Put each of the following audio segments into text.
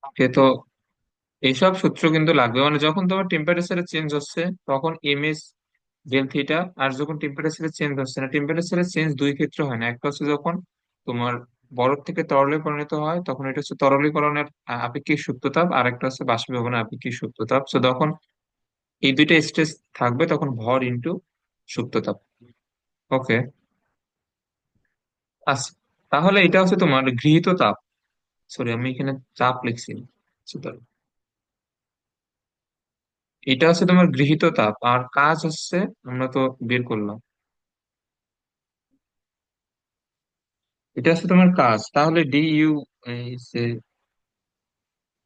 ওকে, তো এইসব সূত্র কিন্তু লাগবে, মানে যখন তোমার টেম্পারেচার চেঞ্জ হচ্ছে তখন এমএস ডেল থিটা, আর যখন টেম্পারেচার চেঞ্জ হচ্ছে না, টেম্পারেচার চেঞ্জ দুই ক্ষেত্রে হয় না, একটা হচ্ছে যখন তোমার বরফ থেকে তরলে পরিণত হয় তখন এটা হচ্ছে তরলীকরণের আপেক্ষিক সুপ্ততাপ, আর একটা হচ্ছে বাষ্পীভবনের আপেক্ষিক সুপ্ততাপ। তো তখন এই দুইটা স্টেজ থাকবে, তখন ভর ইনটু সুপ্ততাপ। ওকে, আচ্ছা, তাহলে এটা হচ্ছে তোমার গৃহীত তাপ। সরি, আমি এখানে চাপ লিখছি না। সুতরাং এটা হচ্ছে তোমার গৃহীত তাপ, আর কাজ হচ্ছে আমরা তো বের করলাম, এটা হচ্ছে তোমার কাজ। তাহলে ডি ইউ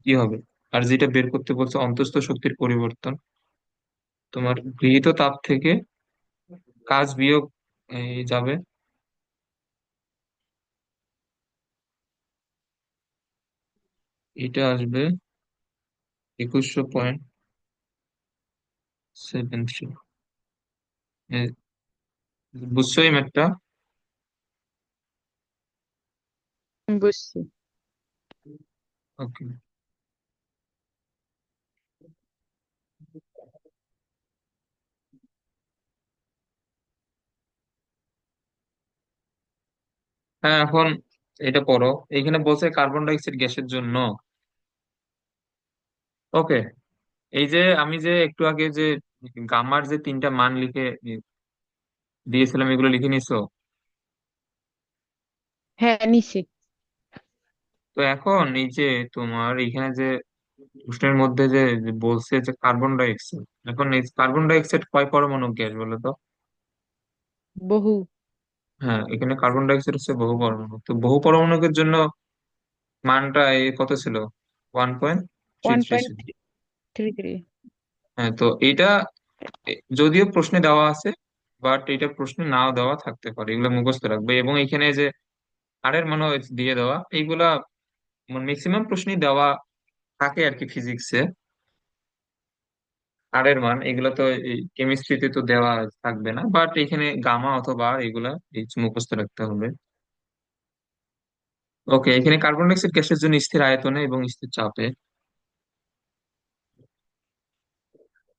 কি হবে? আর যেটা বের করতে বলছে অন্তঃস্থ শক্তির পরিবর্তন, তোমার গৃহীত তাপ থেকে কাজ বিয়োগ যাবে, এটা আসবে 2100.73। বুঝছো এই ম্যাথটা? বুঝছি। ওকে। হ্যাঁ, এখন এটা পড়ো। এখানে বলছে কার্বন ডাই অক্সাইড গ্যাসের জন্য। ওকে, এই যে আমি যে একটু আগে যে গামার যে তিনটা মান লিখে দিয়েছিলাম, এগুলো লিখে নিছো? হ্যাঁ, নিছি। তো এখন এই যে তোমার এখানে যে প্রশ্নের মধ্যে যে যে বলছে যে কার্বন ডাই অক্সাইড, এখন এই কার্বন ডাই অক্সাইড কয় পরমাণু গ্যাস বলো তো? বহু। হ্যাঁ, এখানে কার্বন ডাই অক্সাইড হচ্ছে বহু পরমাণু, তো বহু পরমাণুকের জন্য মানটা কত ছিল? 1.33 ওয়ান ছিল। পয়েন্ট থ্রি থ্রি হ্যাঁ, তো এটা যদিও প্রশ্নে দেওয়া আছে, বাট এটা প্রশ্নে নাও দেওয়া থাকতে পারে, এগুলো মুখস্থ রাখবে। এবং এখানে যে আর এর মানও দিয়ে দেওয়া, এইগুলা ম্যাক্সিমাম প্রশ্নই দেওয়া থাকে আর কি ফিজিক্সে। আর এর মান এগুলো তো কেমিস্ট্রিতে তো দেওয়া থাকবে না, বাট এখানে গামা অথবা আর এগুলা মুখস্থ রাখতে হবে। ওকে, এখানে কার্বন ডাই অক্সাইড গ্যাসের জন্য স্থির আয়তনে এবং স্থির চাপে।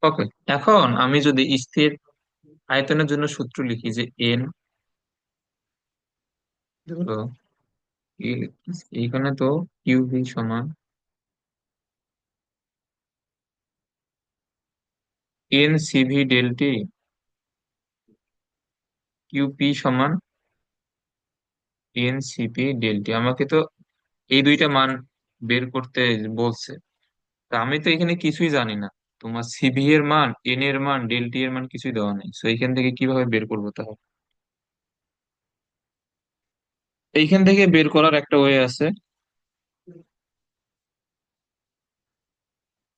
ওকে, এখন আমি যদি স্থির আয়তনের জন্য সূত্র লিখি যে এন, ধরো এইখানে তো কিউবি সমান এন সিভি ডেল্টি, কিউপি সমান এন সিপি ডেল্টি। আমাকে তো এই দুইটা মান বের করতে বলছে, তা আমি তো এখানে কিছুই জানি না। তোমার সিভি এর মান, এন এর মান, ডেল্টি এর মান কিছুই দেওয়া নেই, তো এইখান থেকে কিভাবে বের করবো তাহলে? এইখান থেকে বের করার একটা ওয়ে আছে।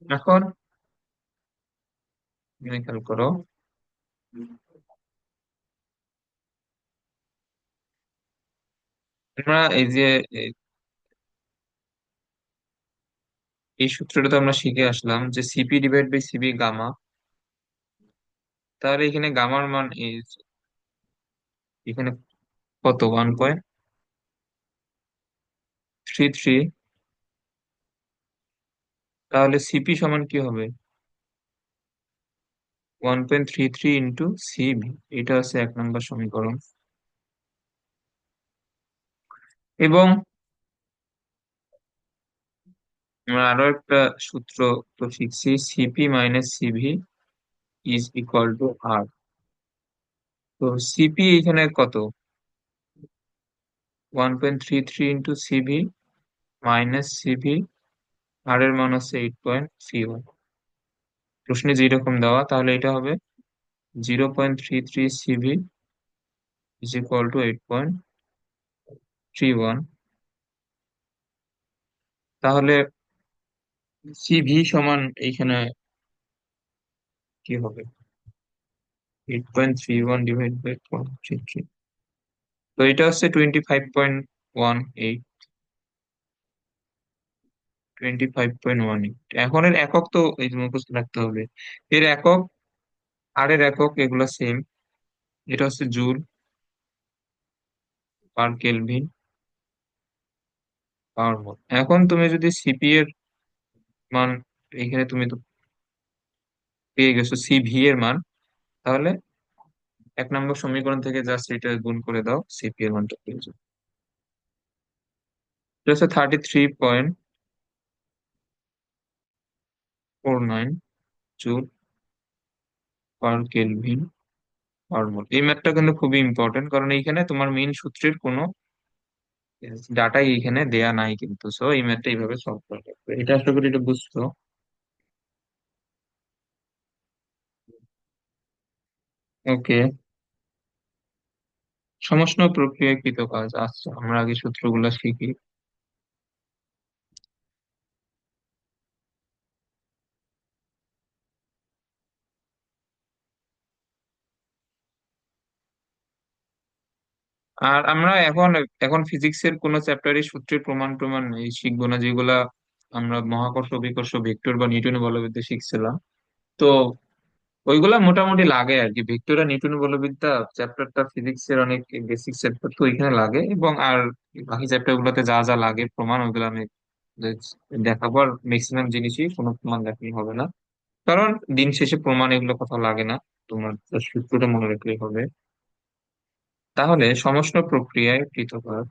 এখন তুমি খেয়াল করো, আমরা এই যে এই এই সূত্রটা তো আমরা শিখে আসলাম যে CP divide by CV gamma. তাহলে এখানে গামার মান এখানে কত? 1.33। তাহলে সিপি সমান কি হবে? 1.33 ইন্টু সিবি। এটা হচ্ছে 1 নম্বর সমীকরণ। এবং আমরা আরো একটা সূত্র তো শিখছি, CP minus CV is equal to R. তো সিপি এখানে কত? 1.33 ইন্টু সিভি মাইনাস সিভি, আর এর মান হচ্ছে 8.31। প্রশ্নে যেরকম দেওয়া, তাহলে এটা হবে 0.33 সিভি ইজ ইকুয়াল টু 8.31। তাহলে সিভি সমান এইখানে কি হবে? 8.31 ডিভাইড বাই 0.33। তো এটা হচ্ছে 25.18। 25.18। এখন এর একক তো এই যে মুখস্থ রাখতে হবে। এর একক আর এর একক এগুলো সেম, এটা হচ্ছে জুল পার কেলভিন পার মোল। এখন তুমি যদি সিপি এর মান এখানে তুমি তো পেয়ে গেছো সিভি এর মান। তাহলে 1 নম্বর সমীকরণ থেকে জাস্ট এটা গুণ করে দাও, সিপি এর মানটা পেয়ে যাবে। এটা হচ্ছে 33.49 জুল পার কেলভিন পার মোল। এই ম্যাথটা কিন্তু খুবই ইম্পর্টেন্ট, কারণ এইখানে তোমার মেইন সূত্রের কোনো ডাটাই এখানে দেয়া নাই কিন্তু। সো এই ম্যাথটা এইভাবে সলভ করা লাগবে, এটা আশা করি এটা বুঝছো। ওকে, সমষ্ণ প্রক্রিয়াকৃত কাজ। আচ্ছা, আমরা আগে সূত্রগুলো শিখি। আর আমরা এখন এখন ফিজিক্সের কোন চ্যাপ্টারে সূত্রের প্রমাণ প্রমাণ এই শিখবো না, যেগুলা আমরা মহাকর্ষ অভিকর্ষ ভেক্টর বা নিউটনের বলবিদ্যা শিখছিলাম। তো ওইগুলা মোটামুটি লাগে আর কি, ভেক্টর আর নিউটনের বলবিদ্যা চ্যাপ্টারটা ফিজিক্সের অনেক বেসিক চ্যাপ্টার, তো ওইখানে লাগে। এবং আর বাকি চ্যাপ্টার গুলোতে যা যা লাগে প্রমাণ, ওইগুলো আমি দেখাবো। আর ম্যাক্সিমাম জিনিসই কোনো প্রমাণ দেখানো হবে না, কারণ দিন শেষে প্রমাণ এগুলো কথা লাগে না, তোমার just সূত্রটা মনে রাখলেই হবে। তাহলে সমষ্ণ প্রক্রিয়ায় কৃত কাজ।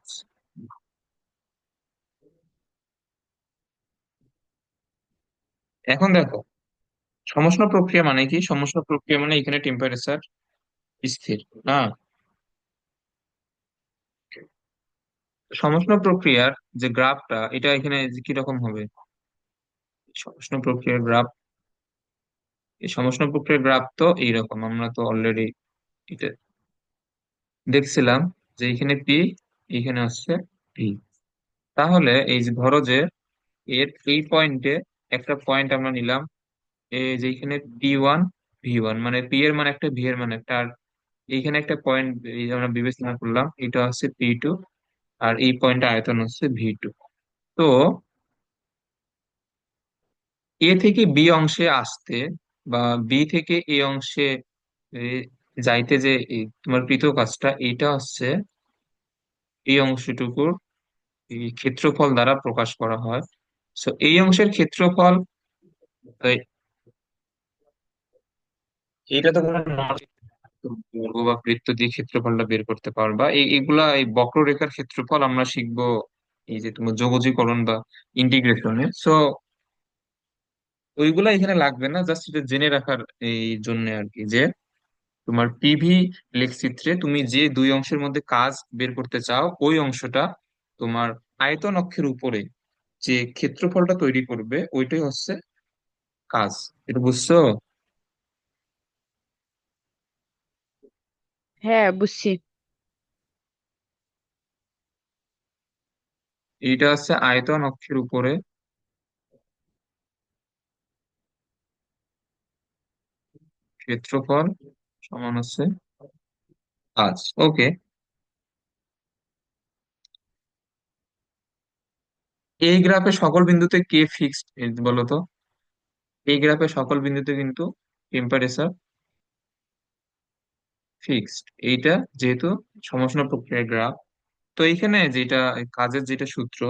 এখন দেখো, সমষ্ণ প্রক্রিয়া মানে কি? সমষ্ণ প্রক্রিয়া মানে এখানে টেম্পারেচার স্থির না। সমষ্ণ প্রক্রিয়ার যে গ্রাফটা, এটা এখানে যে কিরকম হবে, সমষ্ণ প্রক্রিয়ার গ্রাফ, এই সমষ্ণ প্রক্রিয়ার গ্রাফ তো এইরকম, আমরা তো অলরেডি এটা দেখছিলাম, যে এখানে পি, এখানে হচ্ছে পি। তাহলে এই যে ধরো যে এর এই পয়েন্টে একটা পয়েন্ট আমরা নিলাম, এই যে এখানে P1 V1, মানে পি এর মান একটা, ভি এর মান একটা। আর এইখানে একটা পয়েন্ট আমরা বিবেচনা করলাম, এটা হচ্ছে P2, আর এই পয়েন্ট আয়তন হচ্ছে V2। তো এ থেকে বি অংশে আসতে, বা বি থেকে এ অংশে এ, যাইতে, যে এই তোমার কৃত কাজটা, এটা হচ্ছে এই অংশটুকুর এই ক্ষেত্রফল দ্বারা প্রকাশ করা হয়। তো এই অংশের ক্ষেত্রফল, এই- এইটা তো কোনো বর্গ বা বৃত্ত দিয়ে ক্ষেত্রফলটা বের করতে পারবা। এইগুলা এই বক্ররেখার ক্ষেত্রফল আমরা শিখবো এই যে তোমার যোগজীকরণ বা ইন্টিগ্রেশনে। সো ওইগুলা এখানে লাগবে না, জাস্ট এটা জেনে রাখার এই জন্য আর কি, যে তোমার পিভি লেখচিত্রে তুমি যে দুই অংশের মধ্যে কাজ বের করতে চাও, ওই অংশটা তোমার আয়তন অক্ষের উপরে যে ক্ষেত্রফলটা তৈরি করবে, ওইটাই হচ্ছে কাজ। এটা বুঝছো? হ্যাঁ, বুঝছি। এইটা হচ্ছে আয়তন অক্ষের উপরে ক্ষেত্রফল সমান হচ্ছে কাজ। ওকে, এই গ্রাফে সকল বিন্দুতে কে ফিক্সড বলো তো? এই গ্রাফে সকল বিন্দুতে কিন্তু টেম্পারেচার ফিক্সড। এইটা যেহেতু সমষ্ণ প্রক্রিয়ার গ্রাফ, তো এইখানে যেটা কাজের যেটা সূত্র,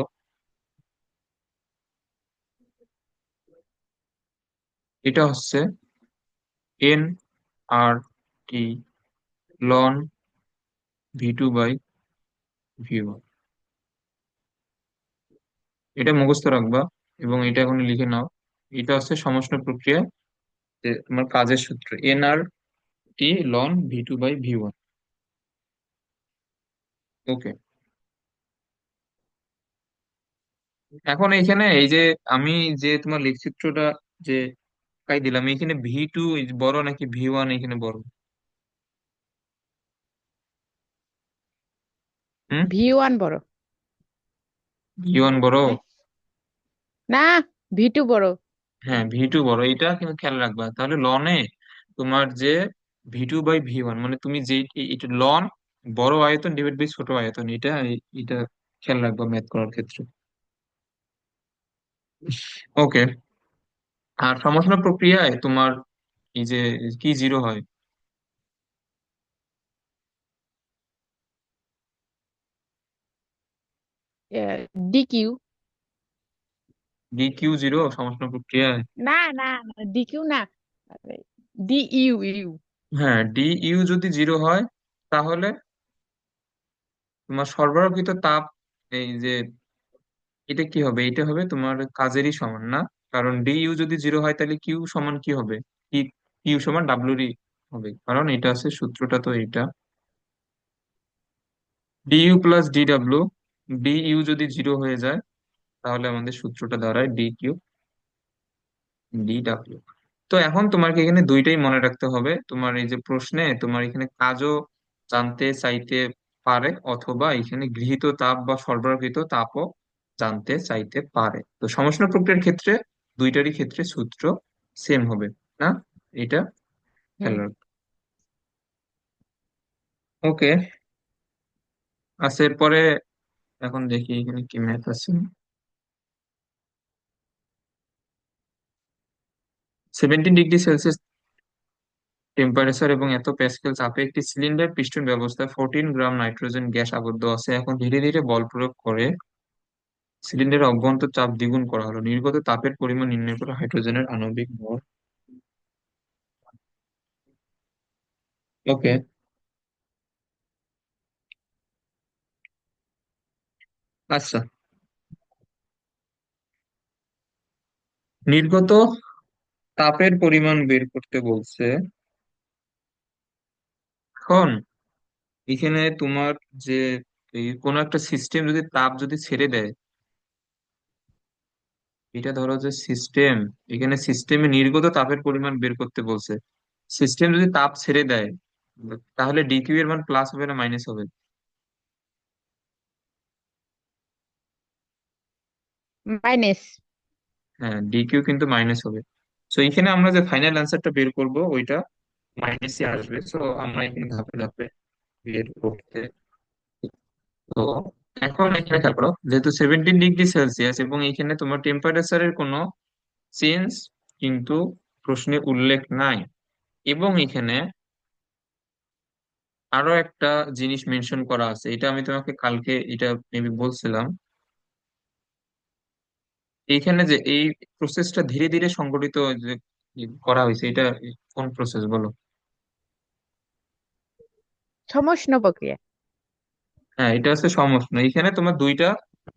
এটা হচ্ছে N/T লন V2/V1। এটা মুখস্থ রাখবা এবং এটা এখন লিখে নাও। এটা হচ্ছে সমষ্ণ প্রক্রিয়া, যে তোমার কাজের সূত্র N/T লন V2/V1। ওকে, এখন এইখানে এই যে আমি যে তোমার লেখচিত্রটা যে কাই দিলাম, এখানে V2 বড় নাকি V1 এখানে বড়? হুম, V1 বড়। V1 বড়? হ্যাঁ। না, V2 বড়। হ্যাঁ, V2 বড়, এটা কিন্তু খেয়াল রাখবা। তাহলে লনে তোমার যে V2/V1, মানে তুমি যে এটা লন বড় আয়তন ডিভাইড বাই ছোট আয়তন, এটা খেয়াল রাখবা ম্যাথ করার ক্ষেত্রে। ওকে, আর সমষ্ণ প্রক্রিয়ায় তোমার এই যে কি জিরো হয়? DQ। ডি কিউ জিরো সমষ্ণ প্রক্রিয়ায়? না না, ডিকিউ না, ডি ইউ ইউ। হ্যাঁ, ডি ইউ যদি জিরো হয় তাহলে তোমার সরবরাহকৃত তাপ, এই যে এটা কি হবে, এটা হবে তোমার কাজেরই সমান না। কারণ ডি ইউ যদি জিরো হয় তাহলে কিউ সমান কি হবে, কি, কিউ সমান ডাব্লিউরই হবে, কারণ এটা আছে সূত্রটা তো এইটা। D U plus D W, D U যদি জিরো হয়ে যায় তাহলে আমাদের সূত্রটা দাঁড়ায় ডি কিউ ডি ডাব্লিউ। তো এখন তোমাকে এখানে দুইটাই মনে রাখতে হবে, তোমার এই যে প্রশ্নে তোমার এখানে কাজও জানতে চাইতে পারে, অথবা এখানে গৃহীত তাপ বা সরবরাহকৃত তাপও জানতে চাইতে পারে। তো সমষ্ণ প্রক্রিয়ার ক্ষেত্রে দুইটারই ক্ষেত্রে সূত্র সেম হবে না, এটা খেয়াল হুম। রাখবে। ওকে, আচ্ছা এরপরে এখন দেখি এখানে কি ম্যাথ আছে। 17 ডিগ্রি সেলসিয়াস টেম্পারেচার এবং এত প্যাসকেল চাপে একটি সিলিন্ডার পিস্টন ব্যবস্থায় 14 গ্রাম নাইট্রোজেন গ্যাস আবদ্ধ আছে। এখন ধীরে ধীরে বল প্রয়োগ করে সিলিন্ডারের অভ্যন্তর চাপ দ্বিগুণ করা হলো, নির্গত তাপের পরিমাণ নির্ণয় করে হাইড্রোজেনের আণবিক ভর। ওকে, আচ্ছা, নির্গত তাপের পরিমাণ বের করতে বলছে। এখন এখানে তোমার যে এই কোনো একটা সিস্টেম যদি তাপ যদি ছেড়ে দেয়, এটা ধরো যে সিস্টেম, এখানে সিস্টেমে নির্গত তাপের পরিমাণ বের করতে বলছে। সিস্টেম যদি তাপ ছেড়ে দেয় তাহলে ডিকিউ এর মান প্লাস হবে না মাইনাস হবে? মাইনাস। হ্যাঁ, ডিকিউ কিন্তু মাইনাস হবে। সো এখানে আমরা যে ফাইনাল অ্যান্সারটা বের করব ওইটা মাইনাসই আসবে। সো আমরা এখানে ধাপে ধাপে বের করতে। তো এখন এখানে খেয়াল করো, যেহেতু 17 ডিগ্রি সেলসিয়াস এবং এখানে তোমার টেম্পারেচারের কোনো চেঞ্জ কিন্তু প্রশ্নে উল্লেখ নাই, এবং এখানে আরো একটা জিনিস মেনশন করা আছে, এটা আমি তোমাকে কালকে এটা মেবি বলছিলাম। এইখানে যে এই প্রসেসটা ধীরে ধীরে সংগঠিত যে করা হয়েছে, এটা কোন প্রসেস বলো? সমষ্ণ প্রক্রিয়া। হ্যাঁ, এটা হচ্ছে সমষ্ণ। এখানে তোমার দুইটা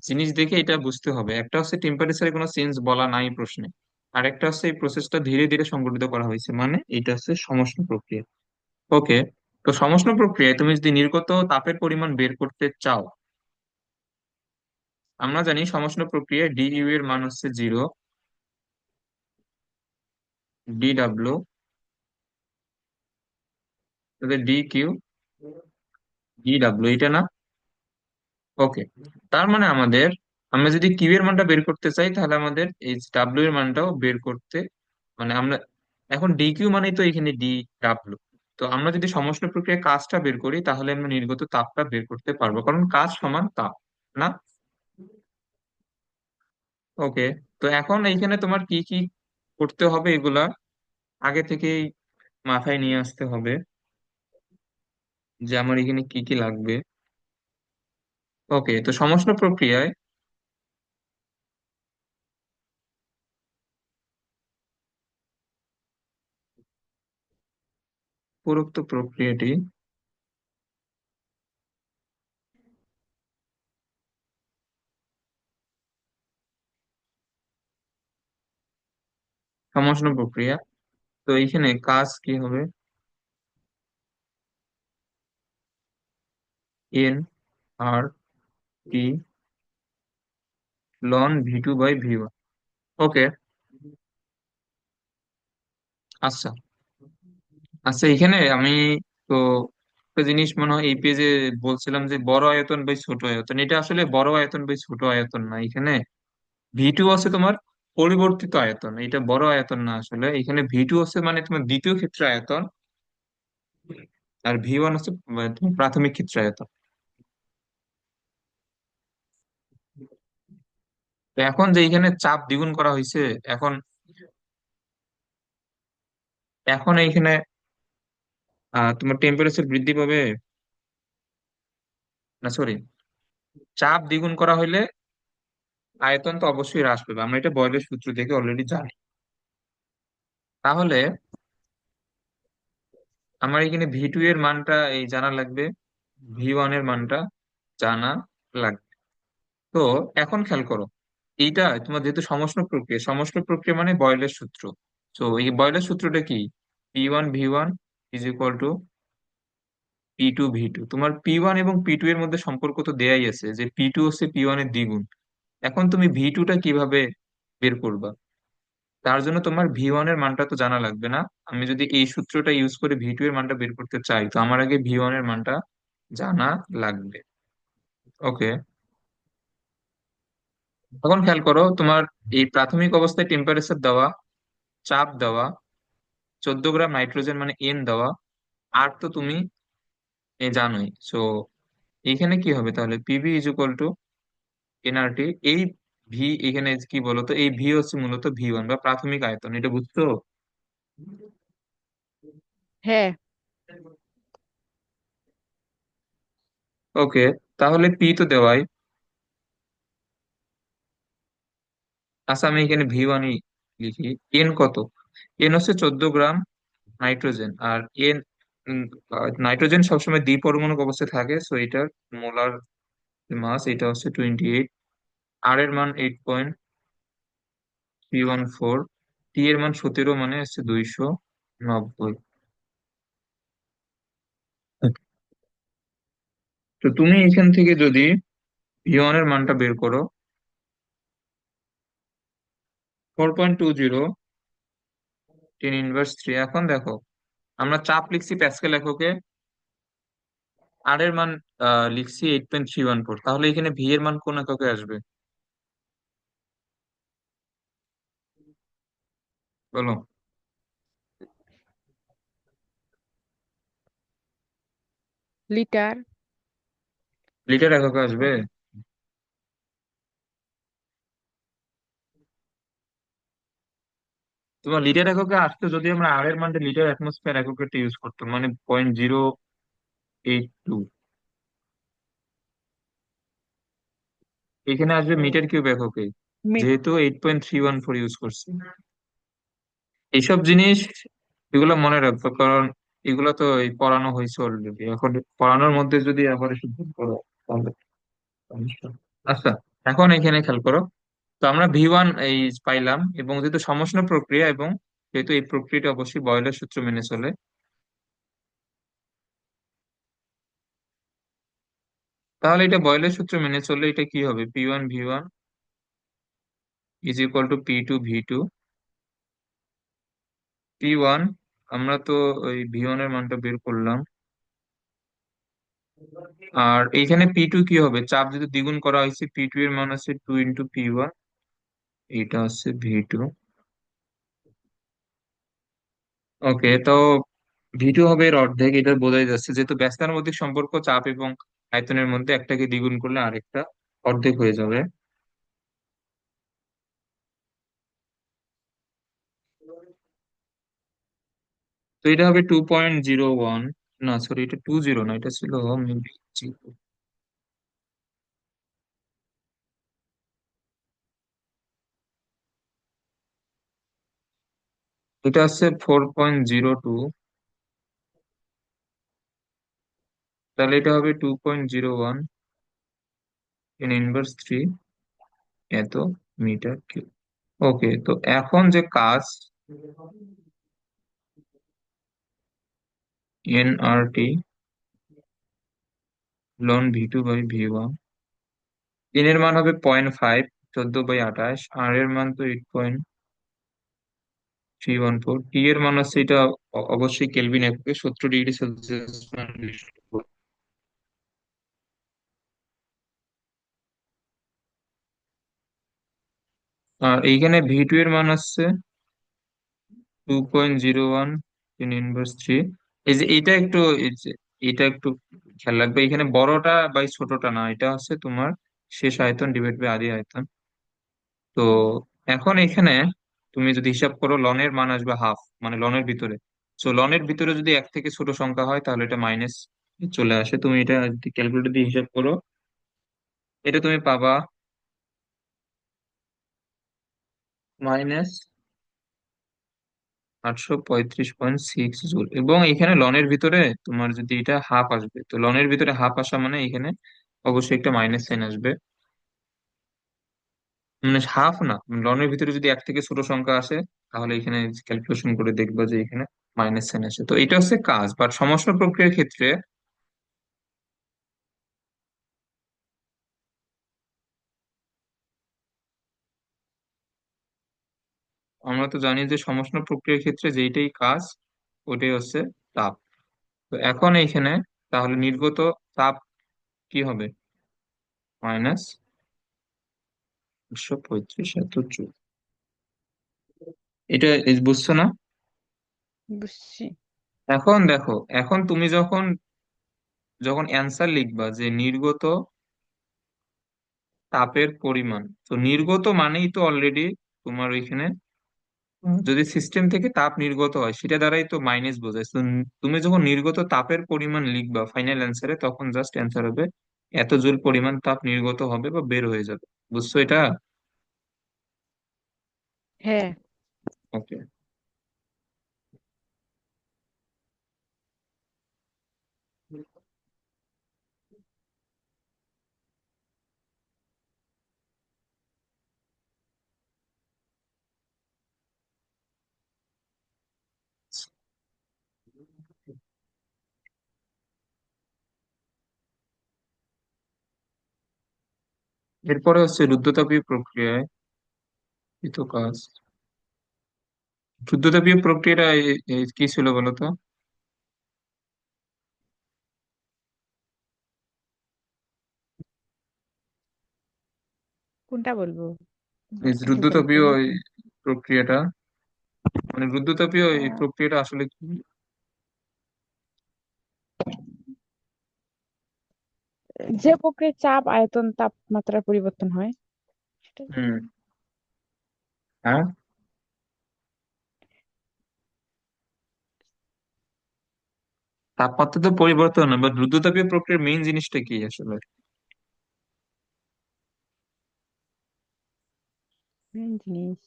জিনিস দেখে এটা বুঝতে হবে, একটা হচ্ছে টেম্পারেচারে কোনো চেঞ্জ বলা নাই প্রশ্নে, আর একটা হচ্ছে এই প্রসেসটা ধীরে ধীরে সংগঠিত করা হয়েছে, মানে এটা হচ্ছে সমষ্ণ প্রক্রিয়া। ওকে, তো সমষ্ণ প্রক্রিয়ায় তুমি যদি নির্গত তাপের পরিমাণ বের করতে চাও, আমরা জানি সমষ্ণ প্রক্রিয়ায় ডি ইউ এর মান হচ্ছে zero, D W D Q D W, এটা না? ওকে, তার মানে আমাদের, আমরা যদি কিউ এর মানটা বের করতে চাই তাহলে আমাদের এই ডাব্লিউ এর মানটাও বের করতে, মানে আমরা এখন ডি কিউ মানে তো এখানে ডি ডাব্লিউ। তো আমরা যদি সমষ্ণ প্রক্রিয়ায় কাজটা বের করি তাহলে আমরা নির্গত তাপটা বের করতে পারবো, কারণ কাজ সমান তাপ, না? ওকে, তো এখন এইখানে তোমার কি কি করতে হবে এগুলা আগে থেকেই মাথায় নিয়ে আসতে হবে, যে আমার এখানে কি কি লাগবে। ওকে, তো সমষ্ণ প্রক্রিয়ায় উপরোক্ত প্রক্রিয়াটি সমষ্ণ প্রক্রিয়া, তো এইখানে কাজ কি হবে, এন আর টি লন V two by V one. Okay, আচ্ছা, আচ্ছা এখানে আমি তো একটা জিনিস মনে হয় এই পেজে বলছিলাম যে বড় আয়তন বাই ছোট আয়তন, এটা আসলে বড় আয়তন বাই ছোট আয়তন না, এখানে ভি টু আছে তোমার পরিবর্তিত আয়তন, এটা বড় আয়তন না আসলে, এখানে ভি টু আছে মানে তোমার দ্বিতীয় ক্ষেত্রে আয়তন, আর ভি ওয়ান হচ্ছে তোমার প্রাথমিক ক্ষেত্রে আয়তন। তো এখন যে এখানে চাপ দ্বিগুণ করা হয়েছে, এখন এখন এইখানে তোমার টেম্পারেচার বৃদ্ধি পাবে, না সরি, চাপ দ্বিগুণ করা হইলে আয়তন তো অবশ্যই হ্রাস পাবে, আমরা এটা বয়লের সূত্র থেকে অলরেডি জানি। তাহলে আমার এখানে ভি টু এর মানটা এই জানা লাগবে, ভি ওয়ান এর মানটা জানা লাগবে। তো এখন খেয়াল করো, এইটা তোমার যেহেতু সমষ্ণ প্রক্রিয়া, সমষ্ণ প্রক্রিয়া মানে বয়লের সূত্র। তো এই বয়লের সূত্রটা কি? P one V one is equal to P two V two. তোমার পি ওয়ান এবং পি টু এর মধ্যে সম্পর্ক তো দেয়াই আছে যে পি টু হচ্ছে পি ওয়ান এর দ্বিগুণ। এখন তুমি ভি টুটা কিভাবে বের করবা? তার জন্য তোমার ভি ওয়ান এর মানটা তো জানা লাগবে না। আমি যদি এই সূত্রটা ইউজ করে ভি টু এর মানটা বের করতে চাই, তো আমার আগে ভি ওয়ান এর মানটা জানা লাগবে। ওকে, এখন খেয়াল করো, তোমার এই প্রাথমিক অবস্থায় টেম্পারেচার দেওয়া, চাপ দেওয়া, 14 গ্রাম নাইট্রোজেন মানে এন দেওয়া, আর তো তুমি জানোই। সো এখানে কি হবে তাহলে? PV is equal two nRT. এই ভি এখানে কি বলতো, এই ভি হচ্ছে মূলত ভি ওয়ান বা প্রাথমিক আয়তন, এটা বুঝছো? হ্যাঁ। ওকে, তাহলে পি তো দেওয়াই। আচ্ছা, আমি এখানে ভি ওয়ানই লিখি। এন কত? এন হচ্ছে 14 গ্রাম নাইট্রোজেন, আর এন নাইট্রোজেন সবসময় দ্বিপরমাণুক অবস্থায় থাকে, সো এটার মোলার মাস এটা হচ্ছে 28। আর এর মান 8.314। টি এর মান 17 মানে হচ্ছে 290। তো তুমি এখান থেকে যদি ভি ওয়ান এর মানটা বের করো, 4.20, 10 ইনভার্স 3। এখন দেখো, আমরা চাপ লিখছি প্যাসকেল এককে, আর এর মান লিখছি 8.314, তাহলে এখানে ভি এর মান কোন এককে আসবে বলো? লিটার। লিটার এককে আসবে। তোমার লিটার এককে আসতো যদি আমরা আর এর মানটা লিটার অ্যাটমসফিয়ার এককে ইউজ করতাম, মানে 0.082। এখানে আসবে মিটার কিউব এককে, মিট। যেহেতু 8.314 ইউজ করছি। এইসব জিনিস এগুলো মনে রাখবো, কারণ এগুলো তো এই পড়ানো হয়েছে অলরেডি। এখন পড়ানোর মধ্যে যদি আবার এসব ভুল করো তাহলে সমস্যা। আচ্ছা, এখন এখানে খেয়াল করো, তো আমরা ভি ওয়ান এই পাইলাম, এবং যেহেতু সমষ্ণ প্রক্রিয়া এবং যেহেতু এই প্রক্রিয়াটা অবশ্যই বয়লের সূত্র মেনে চলে, তাহলে এটা বয়লের সূত্র মেনে চললে এটা কি হবে? P one V one is equal to P two V two. P one, আমরা তো ওই ভি ওয়ান এর মানটা বের করলাম, আর এইখানে পি টু কি হবে? চাপ যদি দ্বিগুণ করা হয়েছে, পি টু এর মান আছে 2 × পি ওয়ান, এটা হচ্ছে ভি টু। ওকে, তো ভি টু হবে এর অর্ধেক, এটা বোঝাই যাচ্ছে, যেহেতু ব্যস্তানুপাতিক সম্পর্ক চাপ এবং আয়তনের মধ্যে একটাকে দ্বিগুণ করলে আরেকটা অর্ধেক হয়ে যাবে। তো এটা হবে 2.01, না সরি, এটা 20 না, এটা ছিল maybe 0। এটা হচ্ছে 4.02, তাহলে এটা হবে 2.01 × 10⁻³ এত মিটার কিউব। ওকে, তো এখন যে কাজ, এনআরটি লন V two by V one. N এর মান হবে 0.5, 14/28। আর এর মান তো 8.314। টি এর মান হচ্ছে এটা অবশ্যই কেলভিন এককে, 70 ডিগ্রি সেলসিয়াস মান বিশুদ্ধ। আর এইখানে ভি টু এর মান আসছে 2.01 × 10⁻³। এই যে এটা একটু, এই যে এটা একটু খেয়াল রাখবে, এখানে বড়টা বাই ছোটটা না, এটা হচ্ছে তোমার শেষ আয়তন ডিভাইড বাই আদি আয়তন। তো এখন এখানে তুমি যদি হিসাব করো, লনের মান আসবে হাফ, মানে লনের ভিতরে। তো লনের ভিতরে যদি এক থেকে ছোট সংখ্যা হয় তাহলে এটা মাইনাস চলে আসে। তুমি এটা যদি ক্যালকুলেটর দিয়ে হিসাব করো, এটা তুমি পাবা মাইনাস 835.6 জুল, এবং এখানে লনের ভিতরে তোমার যদি এটা হাফ আসবে, তো লনের ভিতরে হাফ আসা মানে এখানে অবশ্যই একটা মাইনাস সাইন আসবে। মানে হাফ না, লনের ভিতরে যদি এক থেকে ছোট সংখ্যা আসে, তাহলে এখানে ক্যালকুলেশন করে দেখবা যে এখানে মাইনাস সাইন আসে। তো এটা হচ্ছে কাজ, বাট সমস্যা প্রক্রিয়ার ক্ষেত্রে আমরা তো জানি যে সমস্যা প্রক্রিয়ার ক্ষেত্রে যেইটাই কাজ ওটাই হচ্ছে তাপ। তো এখন এইখানে তাহলে নির্গত তাপ কি হবে? মাইনাস 835 এত জুল। এটা বুঝছো না? বুঝছি। এখন দেখো, এখন তুমি যখন যখন অ্যান্সার লিখবা যে নির্গত তাপের পরিমাণ, তো নির্গত মানেই তো অলরেডি তোমার ওইখানে যদি সিস্টেম থেকে তাপ নির্গত হয় সেটা দ্বারাই তো মাইনাস বোঝায়। তো তুমি যখন নির্গত তাপের পরিমাণ লিখবা ফাইনাল অ্যান্সারে, তখন জাস্ট অ্যান্সার হবে এত জুল পরিমাণ তাপ নির্গত হবে বা বের হয়ে যাবে। বুঝছো এটা? হ্যাঁ। ওকে। এরপরে হচ্ছে রুদ্ধতাপীয় প্রক্রিয়ায় কৃত কাজ। রুদ্ধতাপীয় প্রক্রিয়াটা কি ছিল বলো তো? কোনটা বলবো? এই একটু বলো তো। রুদ্ধতাপীয় এই প্রক্রিয়াটা, মানে রুদ্ধতাপীয় এই আহ, প্রক্রিয়াটা আসলে কি? যে প্রক্রিয়ায় চাপ আয়তন তাপমাত্রার পরিবর্তন হয় সেটা। হুম। হ্যাঁ, তাপমাত্রা তো পরিবর্তন না, বাট রুদ্ধতাপীয় প্রক্রিয়ার মেইন জিনিসটা কি আসলে? জিনিস।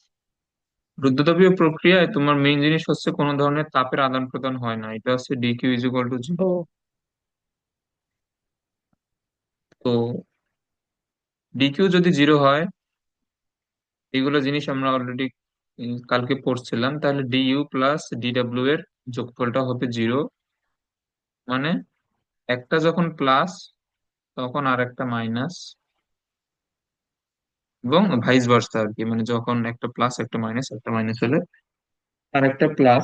রুদ্ধতাপীয় প্রক্রিয়ায় তোমার মেইন জিনিস হচ্ছে কোনো ধরনের তাপের আদান প্রদান হয় না, এটা হচ্ছে dQ is equal to zero. ও। তো ডিকিউ যদি জিরো হয়, এগুলো জিনিস আমরা অলরেডি কালকে পড়ছিলাম, তাহলে ডিইউ প্লাস ডিডব্লিউ এর যোগফলটা হবে জিরো। মানে একটা যখন প্লাস তখন আর একটা মাইনাস, এবং ভাইস ভার্সা আর কি, মানে যখন একটা প্লাস একটা মাইনাস, একটা মাইনাস হলে আর একটা প্লাস।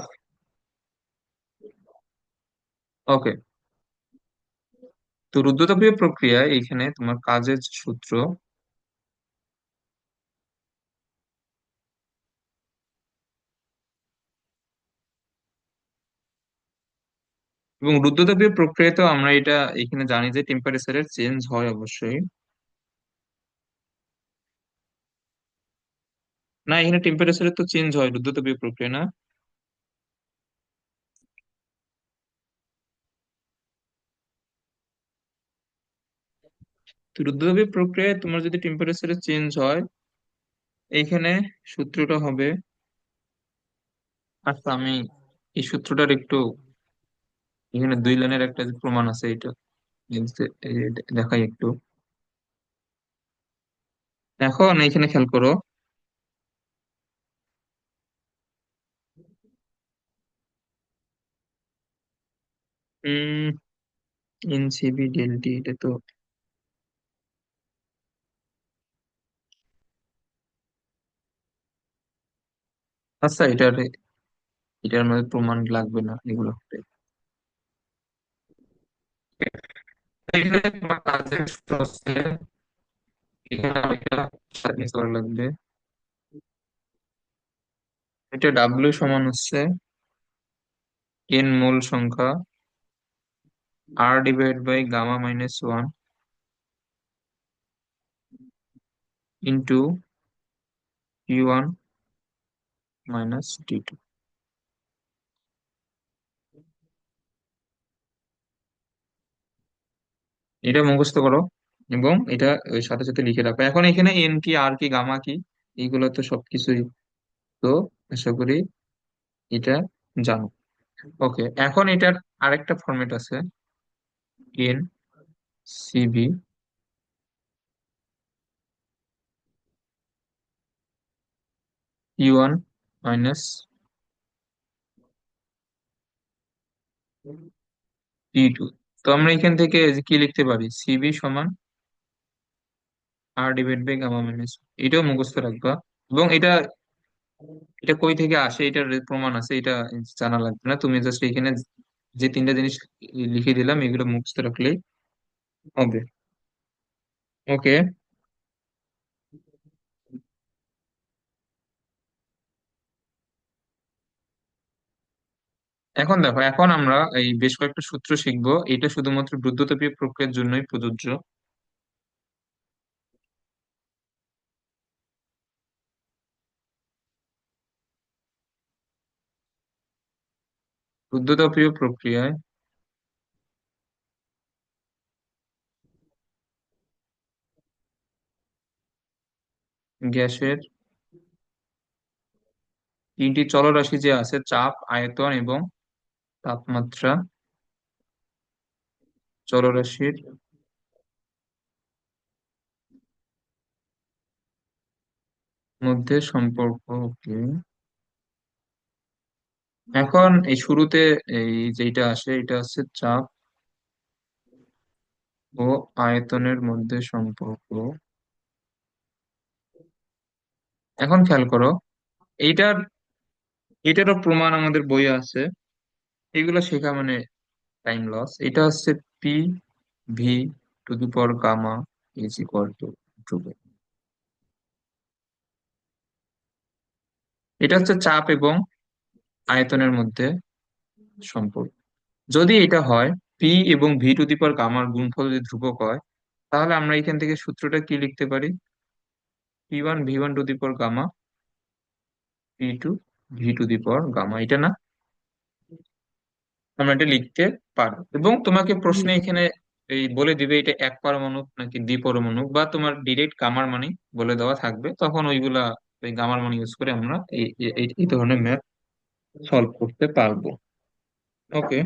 ওকে। তো রুদ্ধতাপীয় প্রক্রিয়া এখানে তোমার কাজের যে সূত্র, এবং রুদ্ধতাপীয় প্রক্রিয়াতেও আমরা এটা এখানে জানি যে টেম্পারেচারের চেঞ্জ হয় অবশ্যই। না, এখানে টেম্পারেচারের তো চেঞ্জ হয় রুদ্ধতাপীয় প্রক্রিয়া, না? তো রুদ্ধতাপীয় প্রক্রিয়ায় তোমার যদি টেম্পারেচারের চেঞ্জ হয়, এইখানে সূত্রটা হবে, আচ্ছা আমি এই সূত্রটার একটু এখানে দুই লাইনের একটা যে প্রমাণ আছে এটা এই যে দেখাই একটু। এখন এখানে খেয়াল করো, এনসিবি ডেলটি এটা তো, আচ্ছা এটার মধ্যে প্রমাণ লাগবে না এগুলো। এখানে তোমার কাজের সূত্র হচ্ছে, এখানে আরেকটা সাবমিট করা লাগবে। এটা ডাব্লিউ সমান হচ্ছে এন মোল সংখ্যা আর divide by gamma minus one into T one minus T two. এটা মুখস্থ করো, এবং এটা ওই সাথে সাথে লিখে রাখো। এখন এখানে এন কি আর কি গামা কি, এইগুলো তো সবকিছুই তো আশা করি এটা জানো। ওকে, এখন এটার আরেকটা ফরম্যাট আছে, এন সিবি ই1 মাইনাস ই2। তো আমরা এখান থেকে যে কি লিখতে পারি, সিবি সমান আর ডিভাইড বাই গামা মাইনাস, এটাও মুখস্থ রাখবা। এবং এটা এটা কই থেকে আসে এটার প্রমাণ আছে, এটা জানা লাগবে না, তুমি জাস্ট এখানে যে তিনটা জিনিস লিখে দিলাম এগুলো মুখস্থ রাখলেই হবে। ওকে, এখন দেখো, এখন আমরা এই বেশ কয়েকটা সূত্র শিখবো, এটা শুধুমাত্র বৈদ্যুতিক প্রক্রিয়ার জন্যই প্রযোজ্য। বৈদ্যুতিক প্রক্রিয়ায় গ্যাসের তিনটি চলরাশি যে আছে, চাপ, আয়তন এবং তাপমাত্রা, চলরাশির মধ্যে সম্পর্ক। ওকে, এখন এই শুরুতে এই যেটা আসে এটা হচ্ছে চাপ ও আয়তনের মধ্যে সম্পর্ক। এখন খেয়াল করো, এইটার এটারও প্রমাণ আমাদের বইয়ে আছে, এগুলো শেখা মানে টাইম লস। এটা হচ্ছে P V to the power gamma is equal to ধ্রুব। এটা হচ্ছে চাপ এবং আয়তনের মধ্যে সম্পর্ক। যদি এটা হয়, পি এবং ভি টু দি পাওয়ার গামার গুণফল যদি ধ্রুবক হয়, তাহলে আমরা এখান থেকে সূত্রটা কি লিখতে পারি, P1 V1 to the power gamma P2 V to the power gamma, এটা না? আমরা এটা লিখতে পারো, এবং তোমাকে প্রশ্নে হুম। এখানে এই বলে দিবে এটা এক পারমাণবিক নাকি দ্বিপারমাণবিক, বা তোমার ডিরেক্ট গামার মানে বলে দেওয়া থাকবে, তখন ওইগুলা ওই গামার মানে ইউজ করে আমরা এই ধরনের ম্যাথ সলভ করতে পারবো। ওকে,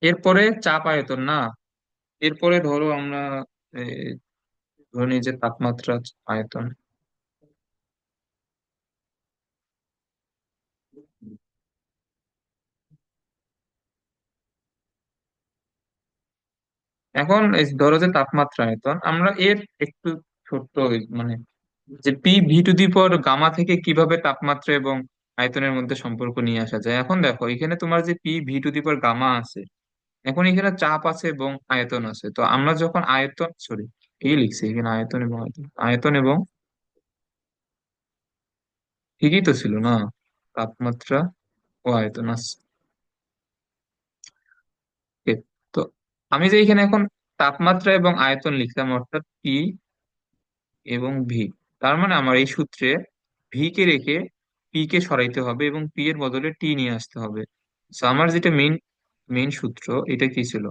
এরপরে চাপ আয়তন না, এরপরে ধরো আমরা এই, ধরে নিই যে তাপমাত্রা, আয়তন। এখন এই ধরো যে তাপমাত্রা, আয়তন, আমরা এর একটু ছোট্ট মানে যে P V to the power gamma থেকে কিভাবে তাপমাত্রা এবং আয়তনের মধ্যে সম্পর্ক নিয়ে আসা যায়। এখন দেখো, এখানে তোমার যে P V to the power gamma আছে, এখন এখানে চাপ আছে এবং আয়তন আছে, তো আমরা যখন আয়তন, সরি, এই লিখছি এখানে আয়তন এবং আয়তন, আয়তন এবং, ঠিকই তো ছিল না, তাপমাত্রা ও আয়তন আছে। Okay, তো আমি যে এখানে এখন তাপমাত্রা এবং আয়তন লিখলাম, অর্থাৎ পি এবং ভি, তার মানে আমার এই সূত্রে ভি কে রেখে পি কে সরাইতে হবে এবং পি এর বদলে টি নিয়ে আসতে হবে। So, আমার যেটা মেইন মেইন সূত্র, এটা কি ছিল,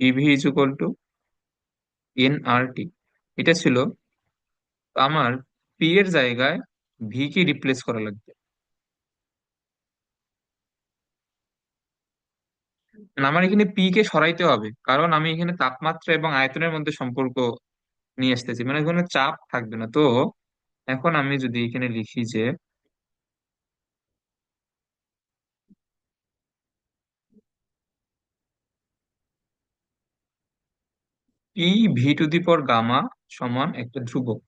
PV is equal to N R T, এটা ছিল। তো আমার পি এর জায়গায় ভি কে রিপ্লেস করা লাগবে, না, আমার এখানে পি কে সরাইতে হবে, কারণ আমি এখানে তাপমাত্রা এবং আয়তনের মধ্যে সম্পর্ক নিয়ে আসতেছি, মানে কোনো চাপ থাকবে না। তো এখন আমি যদি এখানে লিখি যে P V to the power gamma সমান একটা ধ্রুবক।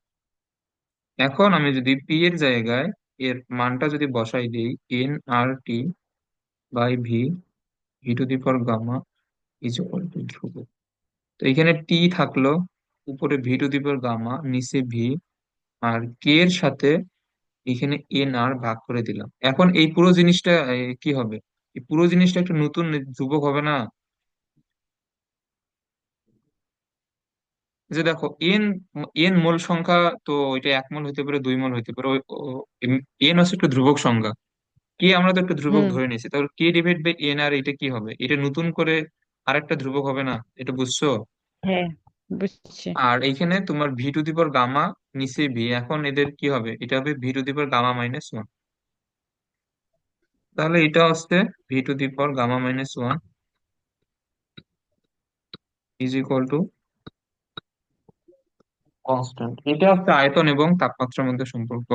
এখন আমি যদি পি এর জায়গায় এর মানটা যদি বসাই দিই, N R T by V, V to the power gamma is equal to ধ্রুবক। তো এখানে টি থাকলো, উপরে V to the power gamma, নিচে ভি, আর কে এর সাথে এখানে এন আর ভাগ করে দিলাম। এখন এই পুরো জিনিসটা কি হবে, এই পুরো জিনিসটা একটা নতুন ধ্রুবক হবে না? যে দেখো, এন এন মূল সংখ্যা, তো এটা 1 মোল হইতে পারে, 2 মোল হইতে পারে, এন হচ্ছে একটা ধ্রুবক সংখ্যা, কে আমরা তো একটা ধ্রুবক হুম। ধরে নিয়েছি, তাহলে কে ডিভাইড বাই এন, আর এটা কি হবে, এটা নতুন করে আরেকটা ধ্রুবক হবে না? এটা বুঝছো? হ্যাঁ, বুঝছি। আর এইখানে তোমার V to the power gamma নিচে ভি, এখন এদের কি হবে, এটা হবে V to the power gamma minus one. তাহলে এটা হচ্ছে V to the power gamma minus one is equal to constant. এটা হচ্ছে আয়তন এবং তাপমাত্রার মধ্যে সম্পর্ক।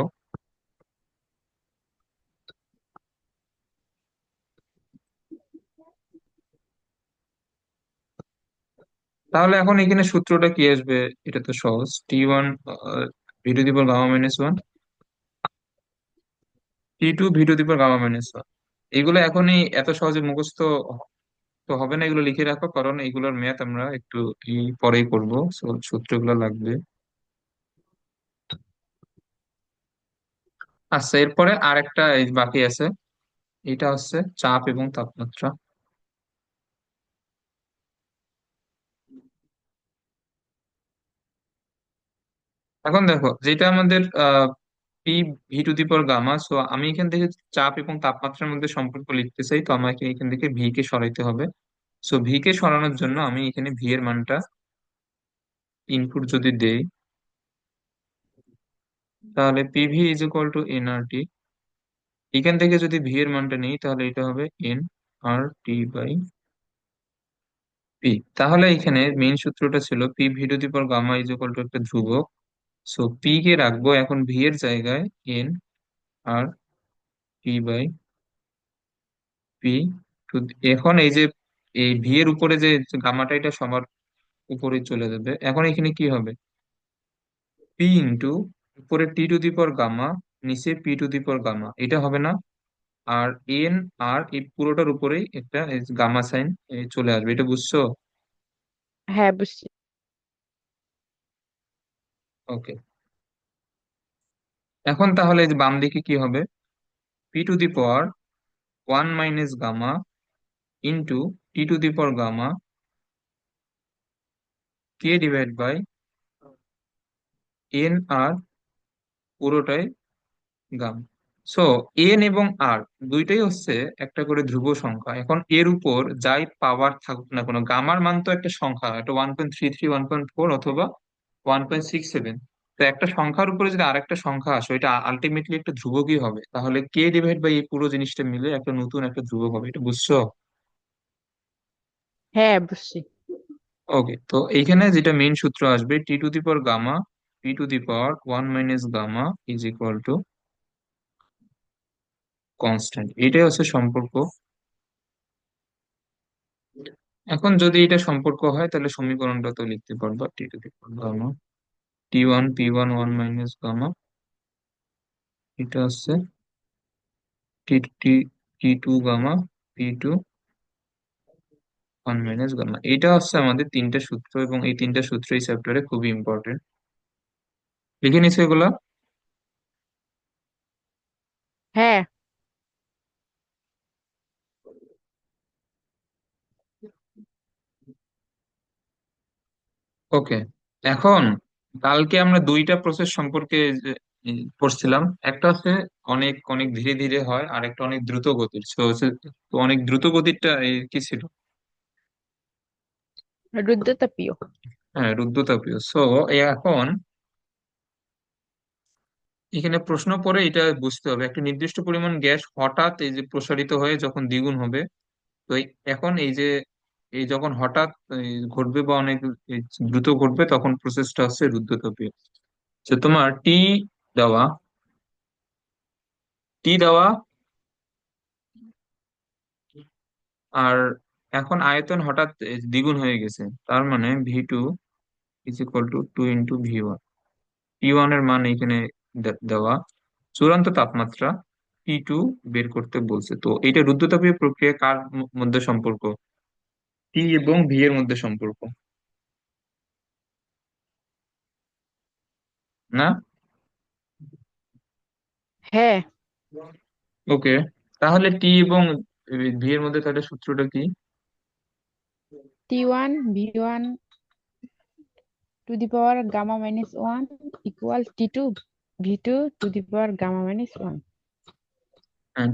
তাহলে এখন এখানে সূত্রটা কি আসবে? এটা তো সহজ, T1 V to the power gamma minus one, T2 V to the power gamma minus one. এগুলো এখনই এত সহজে মুখস্থ তো হবে না, এগুলো লিখে রাখো, কারণ এগুলোর ম্যাথ আমরা একটু পরেই করবো, সূত্রগুলো লাগবে। আচ্ছা, এরপরে আর একটা এই বাকি আছে, এটা হচ্ছে চাপ এবং তাপমাত্রা। এখন দেখো, যেটা আমাদের P V to the power gamma, so আমি এখান থেকে চাপ এবং তাপমাত্রার মধ্যে সম্পর্ক লিখতে চাই, তো আমাকে এখান থেকে ভি কে সরাইতে হবে। সো ভি কে সরানোর জন্য আমি এখানে ভি এর মানটা ইনপুট যদি দেই, তাহলে PV is equal to N R T. এখান থেকে যদি ভি এর মানটা নেই, তাহলে এটা হবে N R T by P. তাহলে এখানে মেইন সূত্রটা ছিল P V to the power gamma is equal to একটা ধ্রুবক। সো পি কে রাখবো এখন ভি এর জায়গায় N R T by P. এখন এই যে এই ভি এর উপরে যে গামাটা, এটা সবার উপরে চলে যাবে। এখন এখানে কি হবে, পি ইন্টু উপরে T to the power gamma, নিচে P to the power gamma, এটা হবে না? আর এন আর এই পুরোটার উপরেই একটা গামা সাইন চলে আসবে, এটা বুঝছো? হ্যাঁ, বুঝছি। ওকে। এখন তাহলে এই যে বাম দিকে কি হবে, P to the power one minus gamma into T to the power gamma কে ডিভাইড বাই এন আর পুরোটাই গামা। সো এন এবং আর দুইটাই হচ্ছে একটা করে ধ্রুব সংখ্যা। এখন এর উপর যাই পাওয়ার থাকুক না কোনো, গামার মান তো একটা সংখ্যা, এটা 1.33, 1.4 অথবা 1.67। তো একটা সংখ্যার উপরে যদি আরেকটা সংখ্যা আসে, এটা আলটিমেটলি একটা ধ্রুবকই হবে। তাহলে কে ডিভাইড বাই এই পুরো জিনিসটা মিলে একটা নতুন একটা ধ্রুবক হবে, এটা বুঝছো? হ্যাঁ, বুঝছি। ওকে, তো এইখানে যেটা মেইন সূত্র আসবে, T to the power gamma P to the power one minus gamma is equal to constant, এটাই হচ্ছে সম্পর্ক। এখন যদি এটা সম্পর্ক হয়, তাহলে সমীকরণটা তো লিখতে পারবা, T to the power gamma T1 P1 one minus gamma, এটা হচ্ছে T T T2 gamma P2 one minus gamma. এটা হচ্ছে আমাদের তিনটা সূত্র, এবং এই তিনটা সূত্র এই চ্যাপ্টারে খুবই ইম্পর্টেন্ট। লিখে নিছো এগুলা? হ্যাঁ। ওকে। এখন কালকে আমরা দুইটা প্রসেস সম্পর্কে যে, পড়ছিলাম। একটা হচ্ছে অনেক অনেক ধীরে ধীরে হয়, আর একটা অনেক দ্রুত গতির। তো অনেক দ্রুত গতিরটা কি ছিল? রুদ্রতাপীয়। হ্যাঁ, রুদ্ধতাপীয়। এখন এখানে প্রশ্ন পড়ে, এটা বুঝতে হবে, একটা নির্দিষ্ট পরিমাণ গ্যাস হঠাৎ এই যে প্রসারিত হয়ে যখন দ্বিগুণ হবে, তো এখন এই যে এই যখন হঠাৎ ঘটবে বা অনেক এই দ্রুত ঘটবে, তখন প্রসেসটা হচ্ছে রুদ্ধতাপীয়। তো তোমার দেওয়া টি দেওয়া, আর এখন আয়তন হঠাৎ দ্বিগুণ হয়ে গেছে, তার মানে V two is equal to two into V one. P1 এর মান এখানে দেওয়া, চূড়ান্ত তাপমাত্রা T2 বের করতে বলছে। তো এটা রুদ্ধতাপীয় প্রক্রিয়া কার মধ্যে সম্পর্ক? টি এবং ভি এর মধ্যে সম্পর্ক, না? হ্যাঁ। ওকে, তাহলে টি এবং ভি এর মধ্যে তাহলে সূত্রটা কি? T1 V1 to the power gamma minus one equal T2 V2 to the power gamma minus one.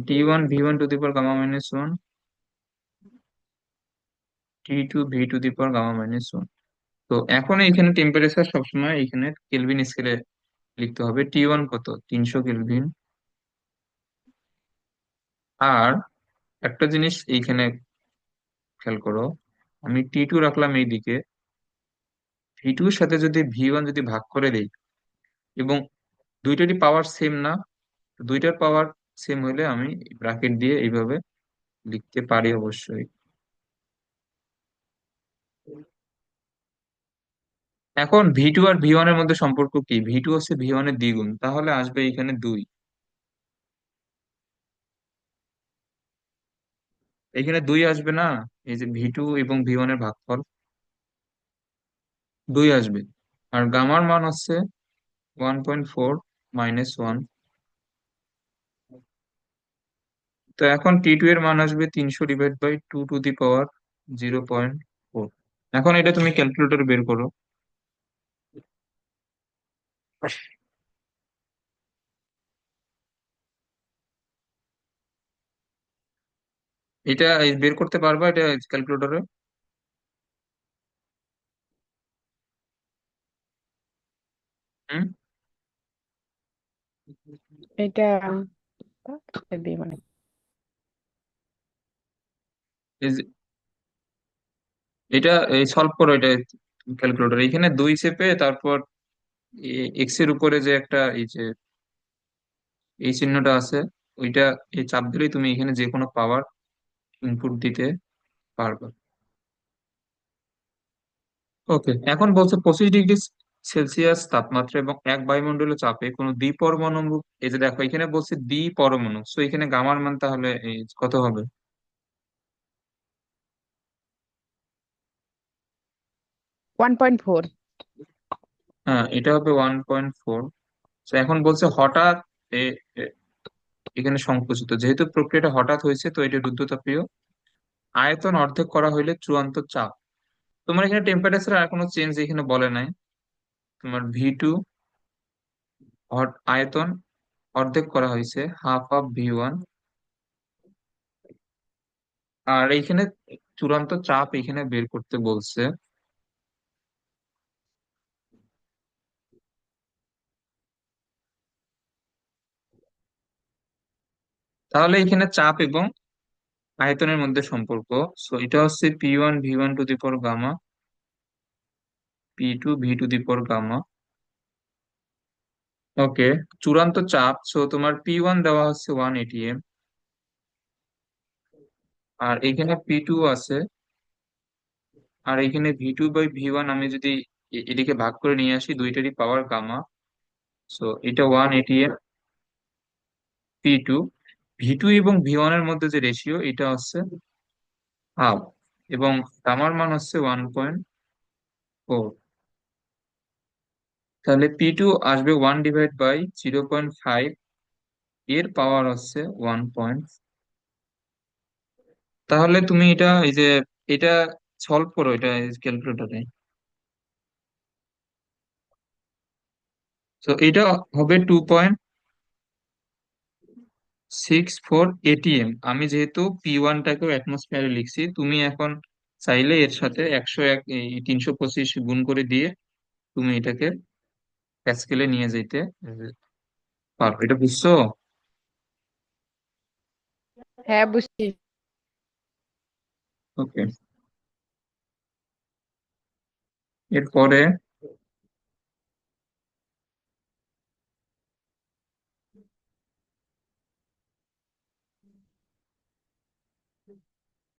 T1 V1 to the power gamma minus one, T2 V2 the power gamma minus one. তো এখন এখানে temperature সবসময় এখানে kelvin স্কেলে লিখতে হবে T1 কত, 300 kelvin. আর একটা জিনিস এইখানে খেয়াল করো, আমি T2 রাখলাম এইদিকে, V2 এর সাথে যদি V1 যদি ভাগ করে দেই, এবং দুইটারই পাওয়ার সেম না, দুইটার পাওয়ার সেম হইলে আমি ব্র্যাকেট দিয়ে এইভাবে লিখতে পারি অবশ্যই। এখন V2 আর V1 এর মধ্যে সম্পর্ক কি? V2 হচ্ছে V1 এর দ্বিগুণ, তাহলে আসবে এখানে 2। এখানে 2 আসবে না? এই যে V2 এবং V1 এর ভাগফল, 2 আসবে। আর গামার মান হচ্ছে 1.4 - 1। তো এখন T2 এর মান আসবে 300/2 টু দি পাওয়ার 0.4। এখন এটা তুমি ক্যালকুলেটর বের করো। এটা বের করতে পারবা এটা ক্যালকুলেটরে? হুম। এটা মানে এই যে এটা এই সলভ করো এটা ক্যালকুলেটর, এখানে 2 চেপে তারপর এক্স এর উপরে যে একটা এই যে এই চিহ্নটা আছে, ওইটা এই চাপ দিলেই তুমি এখানে যে কোনো পাওয়ার ইনপুট দিতে পারবে। ওকে, এখন বলছে 25 ডিগ্রি সেলসিয়াস তাপমাত্রা এবং এক বায়ুমণ্ডলীয় চাপে কোনো দ্বিপরমাণু, এই যে দেখো এখানে বলছে দ্বিপরমাণু, সো এখানে গামার মান তাহলে এই কত হবে? 1.4। হ্যাঁ, এটা হবে 1.4। তো এখন বলছে হঠাৎ এ- এ- এখানে সংকুচিত, যেহেতু প্রক্রিয়াটা হঠাৎ হয়েছে তো এটা রুদ্ধতাপীয়। আয়তন অর্ধেক করা হইলে চূড়ান্ত চাপ। তোমার এখানে টেম্পারেচার আর কোনো চেঞ্জ এখানে বলে নাই। তোমার V2 আয়তন অর্ধেক করা হয়েছে, হাফ অফ V1। আর এইখানে চূড়ান্ত চাপ এখানে বের করতে বলছে। তাহলে এখানে চাপ এবং আয়তনের মধ্যে সম্পর্ক, সো এটা হচ্ছে P1 V1 to the power gamma, P2 V2 to the power gamma. Okay, চূড়ান্ত চাপ, সো তোমার P1 দেওয়া হচ্ছে 1 atm, আর এখানে P2 আছে, আর এখানে V2/V1 আমি যদি এদিকে ভাগ করে নিয়ে আসি, দুইটারই পাওয়ার গামা, সো এটা 1 atm P2। V2 এবং V1 এর মধ্যে যে রেশিও এটা হচ্ছে হাফ, এবং গামার মান হচ্ছে 1.4। তাহলে P2 আসবে 1/0.5, এর পাওয়ার হচ্ছে 1 তাহলে তুমি এটা এই যে এটা সলভ করো এটা ক্যালকুলেটরে। তো এটা হবে 2.64 atm। আমি যেহেতু P1টাকেও অ্যাটমসফিয়ারে লিখছি, তুমি এখন চাইলে এর সাথে 101 এই 325 গুণ করে দিয়ে তুমি এটাকে প্যাসকেলে নিয়ে যেতে পারো। এটা বুঝছো? হ্যাঁ, বুঝছি। ওকে, এরপরে